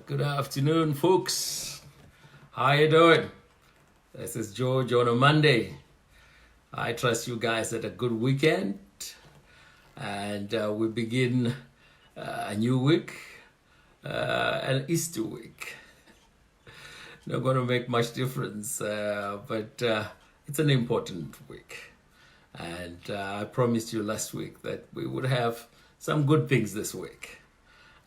Good afternoon, folks. How you doing? This is George on a Monday. I trust you guys had a good weekend, and we begin a new week, an Easter week. Not going to make much difference, but it's an important week. And I promised you last week that we would have some good things this week,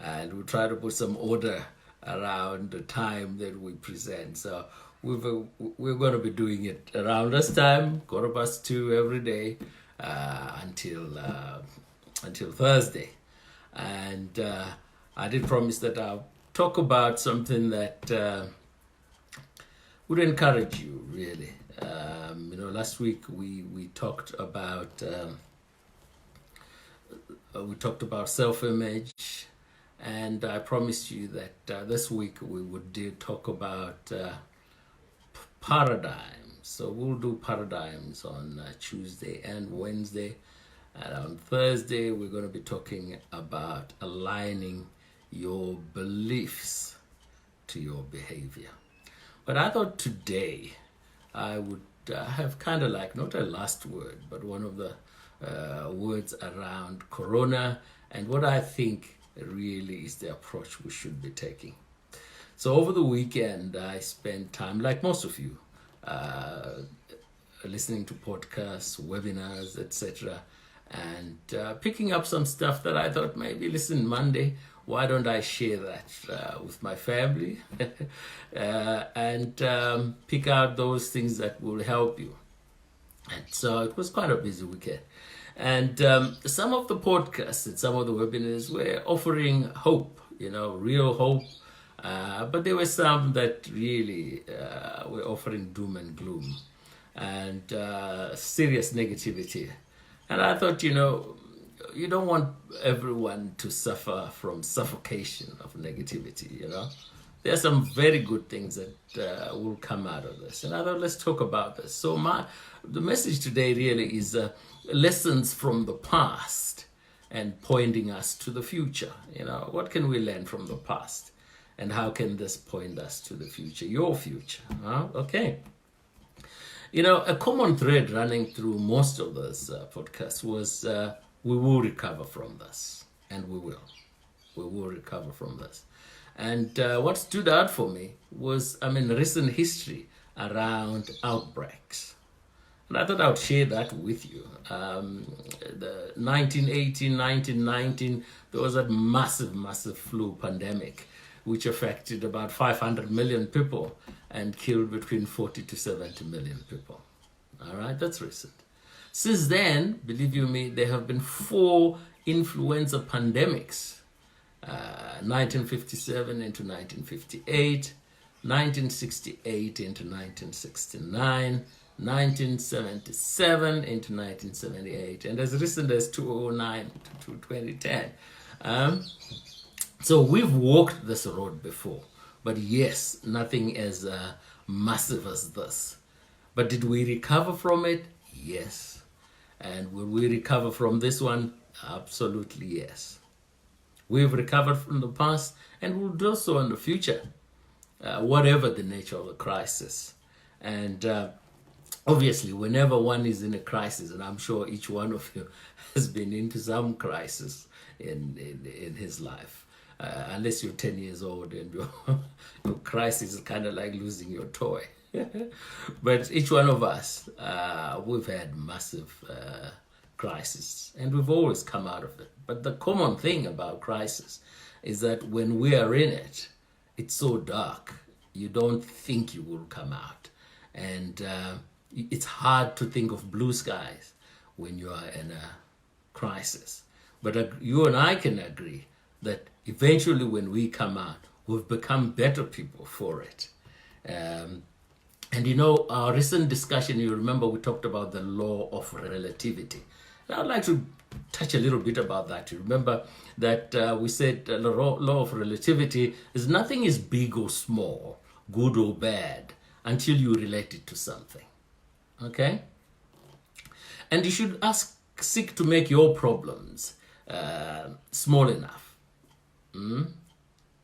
and we'll try to put some order around the time that we present. So we're going to be doing it around this time, 2:15 every day until Thursday. And I did promise that I'll talk about something that would encourage you, really. Last week we talked about self-image. And I promised you that this week we would talk about paradigms. So we'll do paradigms on Tuesday and Wednesday. And on Thursday, we're going to be talking about aligning your beliefs to your behavior. But I thought today I would have kind of like, not a last word, but one of the words around Corona and what I think really is the approach we should be taking. So over the weekend, I spent time, like most of you, listening to podcasts, webinars, etc., and picking up some stuff that I thought maybe, listen, Monday, why don't I share that with my family and pick out those things that will help you. And so it was quite a busy weekend. And some of the podcasts and some of the webinars were offering hope, real hope. But there were some that really were offering doom and gloom and serious negativity. And I thought, you don't want everyone to suffer from suffocation of negativity, There are some very good things that will come out of this. And I thought, let's talk about this. So the message today really is lessons from the past and pointing us to the future. What can we learn from the past? And how can this point us to the future, your future? Okay. A common thread running through most of this podcast was we will recover from this. And we will. We will recover from this. And what stood out for me was, recent history around outbreaks. And I thought I would share that with you. The 1918, 1919, there was a massive flu pandemic, which affected about 500 million people and killed between 40 to 70 million people. All right, that's recent. Since then, believe you me, there have been 4 influenza pandemics. 1957 into 1958, 1968 into 1969, 1977 into 1978, and as recent as 2009 to 2010. So we've walked this road before, but yes, nothing as massive as this. But did we recover from it? Yes. And will we recover from this one? Absolutely yes. We've recovered from the past and we'll do so in the future, whatever the nature of the crisis. And obviously, whenever one is in a crisis, and I'm sure each one of you has been into some crisis in his life, unless you're 10 years old and your crisis is kind of like losing your toy. But each one of us, we've had massive crisis, and we've always come out of it. But the common thing about crisis is that when we are in it, it's so dark, you don't think you will come out. And it's hard to think of blue skies when you are in a crisis. But you and I can agree that eventually when we come out, we've become better people for it. And our recent discussion, you remember we talked about the law of relativity. I'd like to touch a little bit about that. You remember that we said the law of relativity is nothing is big or small, good or bad, until you relate it to something. Okay? And you should seek to make your problems small enough.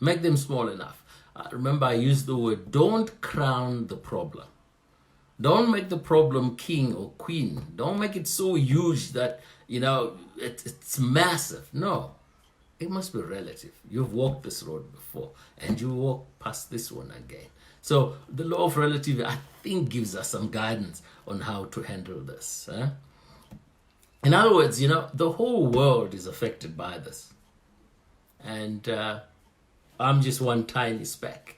Make them small enough. remember I used the word, don't crown the problem. Don't make the problem king or queen. Don't make it so huge that, it's massive. No, it must be relative. You've walked this road before and you walk past this one again. So the law of relativity, I think, gives us some guidance on how to handle this. In other words, the whole world is affected by this. And I'm just one tiny speck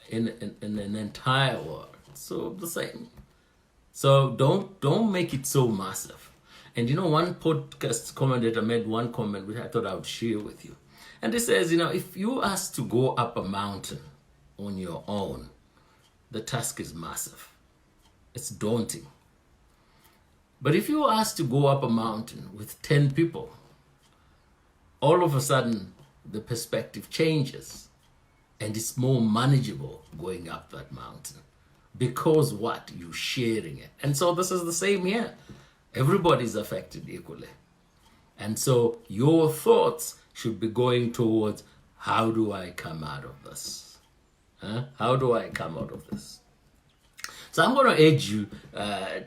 in an entire world. So the same. So don't make it so massive. And one podcast commentator made one comment which I thought I would share with you. And it says, if you ask to go up a mountain on your own, the task is massive. It's daunting. But if you ask to go up a mountain with 10 people, all of a sudden the perspective changes and it's more manageable going up that mountain. Because what? You're sharing it. And so this is the same here. Everybody's affected equally. And so your thoughts should be going towards, how do I come out of this? How do I come out of this? So I'm going to urge you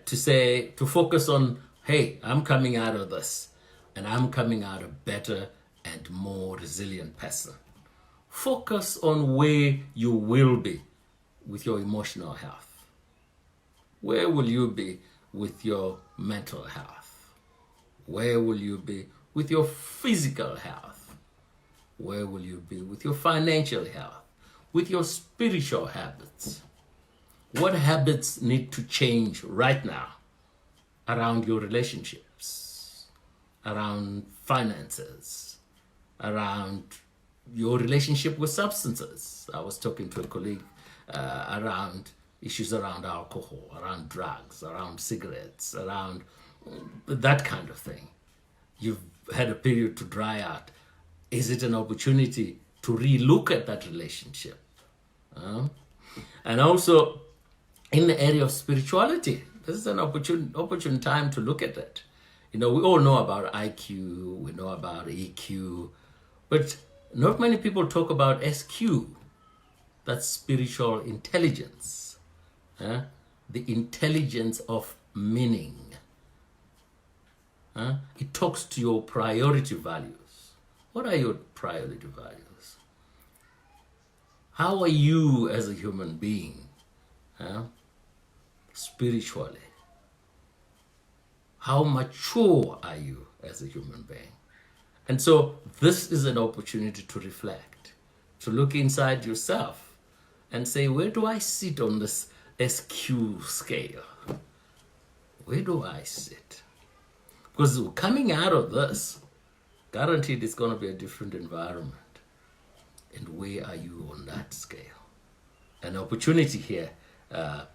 to focus on, hey, I'm coming out of this. And I'm coming out a better and more resilient person. Focus on where you will be with your emotional health. Where will you be with your mental health? Where will you be with your physical health? Where will you be with your financial health? With your spiritual habits? What habits need to change right now around your relationships, around finances, around your relationship with substances? I was talking to a colleague around issues around alcohol, around drugs, around cigarettes, around that kind of thing. You've had a period to dry out. Is it an opportunity to relook at that relationship? And also, in the area of spirituality, this is an opportune time to look at it. We all know about IQ, we know about EQ, but not many people talk about SQ. That's spiritual intelligence. The intelligence of meaning. It talks to your priority values. What are your priority values? How are you as a human being? Spiritually. How mature are you as a human being? And so this is an opportunity to reflect, to look inside yourself and say, where do I sit on this SQ scale? Where do I sit? Because coming out of this, guaranteed it's going to be a different environment. And where are you on that scale? An opportunity here to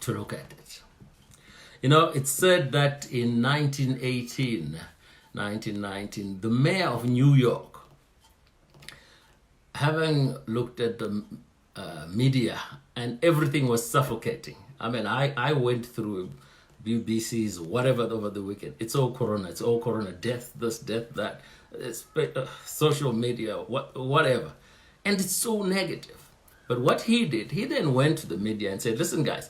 look at it. It's said that in 1919, the mayor of New York, having looked at the media and everything was suffocating. I went through BBC's whatever over the weekend. It's all corona, death, this, death, that, social media, whatever. And it's so negative. But what he did, he then went to the media and said, listen guys,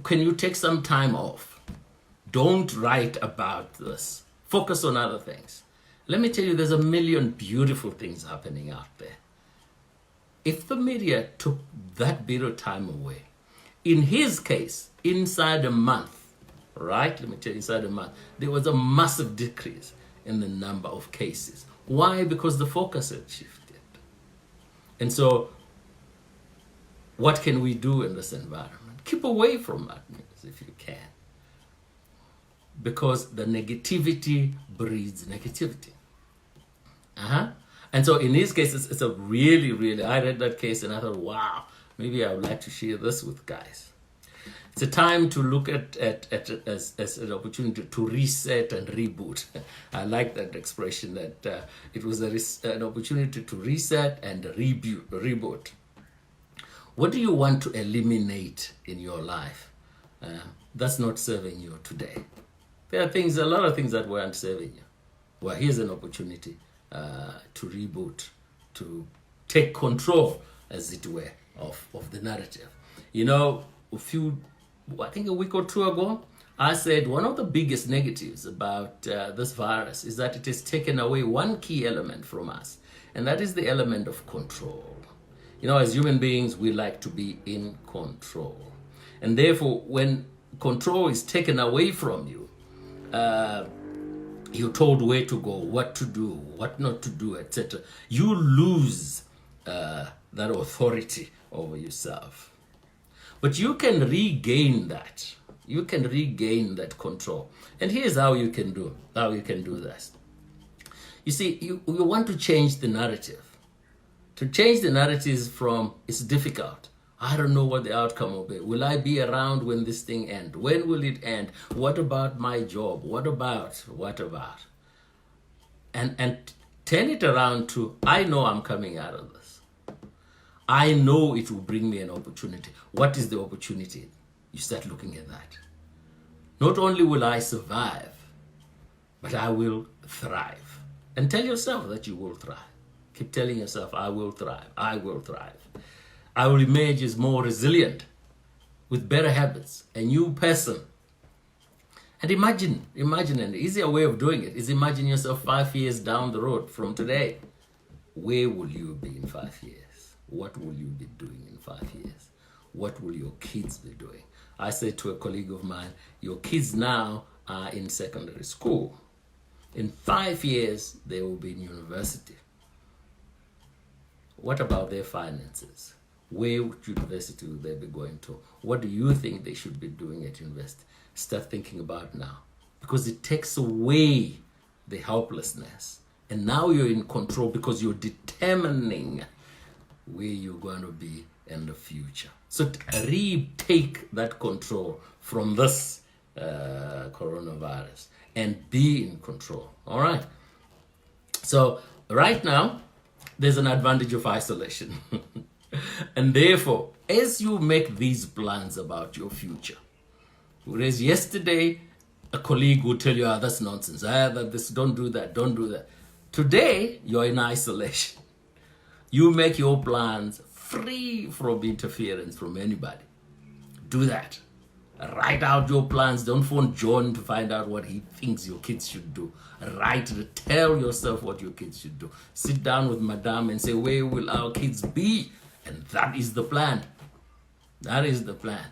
can you take some time off? Don't write about this. Focus on other things. Let me tell you, there's a million beautiful things happening out there. If the media took that bit of time away, in his case, inside a month, right? Let me tell you, inside a month, there was a massive decrease in the number of cases. Why? Because the focus had shifted. And so, what can we do in this environment? Keep away from that news if you can. Because the negativity breeds negativity. And so in these cases, it's a really, really, I read that case and I thought, wow, maybe I would like to share this with guys. It's a time to look at as an opportunity to reset and reboot. I like that expression, that it was an opportunity to reset and reboot. What do you want to eliminate in your life that's not serving you today? There are a lot of things that weren't serving you. Well, here's an opportunity to reboot, to take control, as it were, of the narrative. You know, I think a week or two ago, I said one of the biggest negatives about this virus is that it has taken away one key element from us, and that is the element of control. You know, as human beings, we like to be in control. And therefore, when control is taken away from you, you're told where to go, what to do, what not to do, etc. You lose that authority over yourself. But you can regain that. You can regain that control. And here's how you can do this. You see, you want to change the narrative. To change the narrative from, it's difficult. I don't know what the outcome will be. Will I be around when this thing ends? When will it end? What about my job? What about? And turn it around to, I know I'm coming out of this. I know it will bring me an opportunity. What is the opportunity? You start looking at that. Not only will I survive, but I will thrive. And tell yourself that you will thrive. Keep telling yourself, I will thrive. I will thrive. I will emerge as more resilient, with better habits, a new person. And imagine an easier way of doing it is imagine yourself 5 years down the road from today. Where will you be in 5 years? What will you be doing in 5 years? What will your kids be doing? I said to a colleague of mine, your kids now are in secondary school. In 5 years, they will be in university. What about their finances? Where university will they be going to? What do you think they should be doing at university? Start thinking about now. Because it takes away the helplessness. And now you're in control because you're determining where you're going to be in the future. So retake that control from this coronavirus and be in control. All right. So right now, there's an advantage of isolation. And therefore, as you make these plans about your future, whereas yesterday, a colleague would tell you, that's nonsense. Don't do that. Today, you're in isolation. You make your plans free from interference from anybody. Do that. Write out your plans. Don't phone John to find out what he thinks your kids should do. Tell yourself what your kids should do. Sit down with Madame and say, where will our kids be? And that is the plan. That is the plan.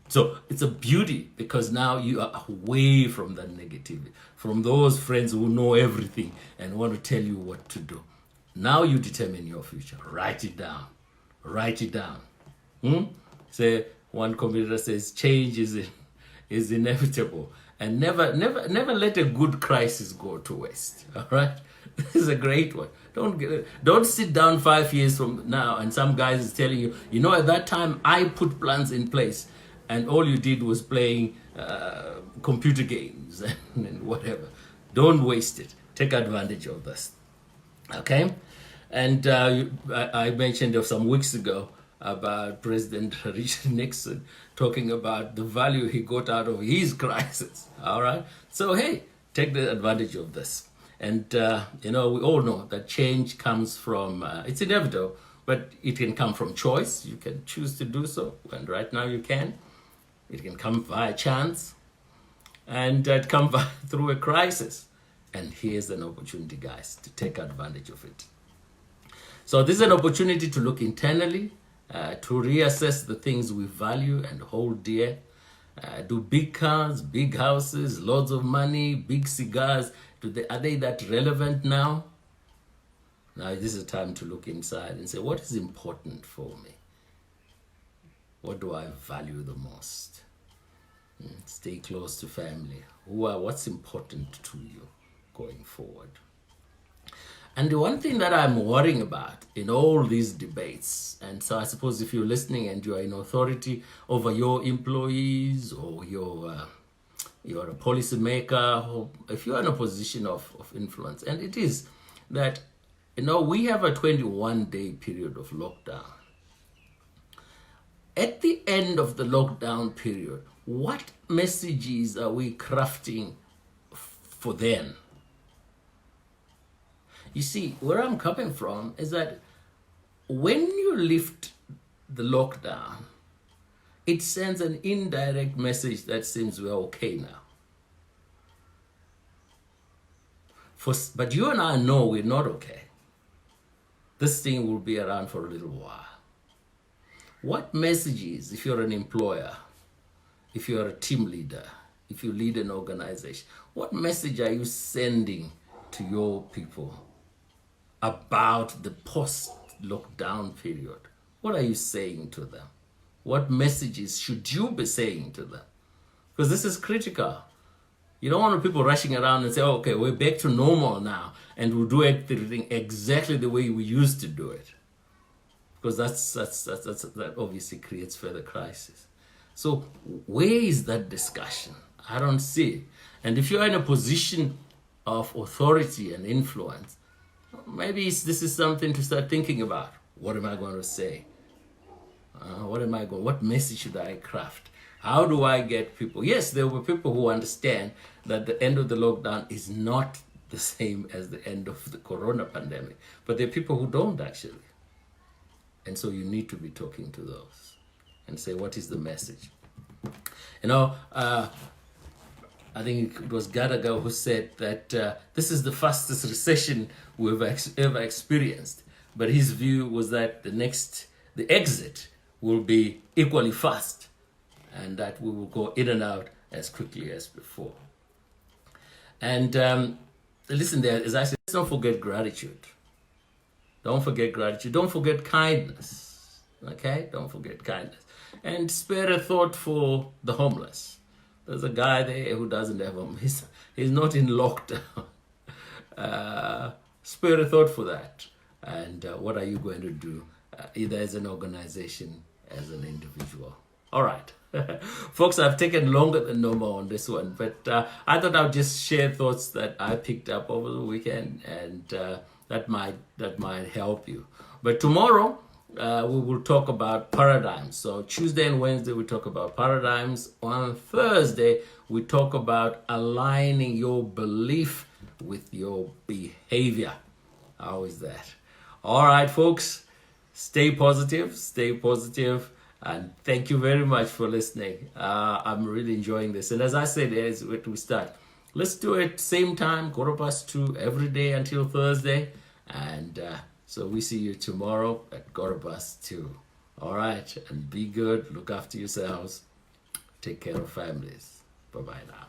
So it's a beauty because now you are away from that negativity, from those friends who know everything and want to tell you what to do. Now you determine your future. Write it down. Say, one commentator says, change is inevitable. And never let a good crisis go to waste. All right? This is a great one. Don't sit down 5 years from now and some guys is telling you, at that time I put plans in place and all you did was playing computer games and whatever. Don't waste it. Take advantage of this. Okay? And I mentioned some weeks ago about President Richard Nixon talking about the value he got out of his crisis. All right? So, hey, take the advantage of this. And, we all know that change comes from, it's inevitable, but it can come from choice. You can choose to do so, and right now you can. It can come via chance, and it can come through a crisis. And here's an opportunity, guys, to take advantage of it. So this is an opportunity to look internally, to reassess the things we value and hold dear. Do big cars, big houses, lots of money, big cigars, are they that relevant now? Now this is a time to look inside and say, what is important for me? What do I value the most? Stay close to family. What's important to you going forward? And the one thing that I'm worrying about in all these debates, and so I suppose if you're listening and you are in authority over your employees or you're a policymaker, or if you're in a position of influence, and it is that, we have a 21-day period of lockdown. At the end of the lockdown period, what messages are we crafting for then? You see, where I'm coming from is that when you lift the lockdown, it sends an indirect message that seems we're okay now. But you and I know we're not okay. This thing will be around for a little while. What messages, if you're an employer, if you're a team leader, if you lead an organization, what message are you sending to your people about the post-lockdown period? What are you saying to them? What messages should you be saying to them? Because this is critical. You don't want people rushing around and say, oh, okay, we're back to normal now, and we'll do everything exactly the way we used to do it. Because that obviously creates further crisis. So where is that discussion? I don't see it. And if you're in a position of authority and influence, maybe this is something to start thinking about. What am I going to say? What message should I craft? How do I get people? Yes, there were people who understand that the end of the lockdown is not the same as the end of the corona pandemic. But there are people who don't actually. And so you need to be talking to those and say, what is the message? I think it was Gallagher who said that this is the fastest recession we've ever experienced. But his view was that the exit will be equally fast, and that we will go in and out as quickly as before. And listen, there is actually, let's not forget gratitude. Don't forget gratitude. Don't forget kindness. Okay? Don't forget kindness. And spare a thought for the homeless. There's a guy there who doesn't have home. He's not in lockdown. Spare a thought for that. And what are you going to do, either as an organization, as an individual? All right. Folks, I've taken longer than normal on this one, but I thought I'd just share thoughts that I picked up over the weekend, and that might help you. But tomorrow, we will talk about paradigms. So Tuesday and Wednesday, we talk about paradigms. On Thursday, we talk about aligning your belief with your behavior. How is that? All right, folks, stay positive, and thank you very much for listening. I'm really enjoying this. And as I said, as we start, let's do it same time, 2:15 every day until Thursday. And so we see you tomorrow at 2:15. All right, and be good. Look after yourselves. Take care of families. Bye-bye now.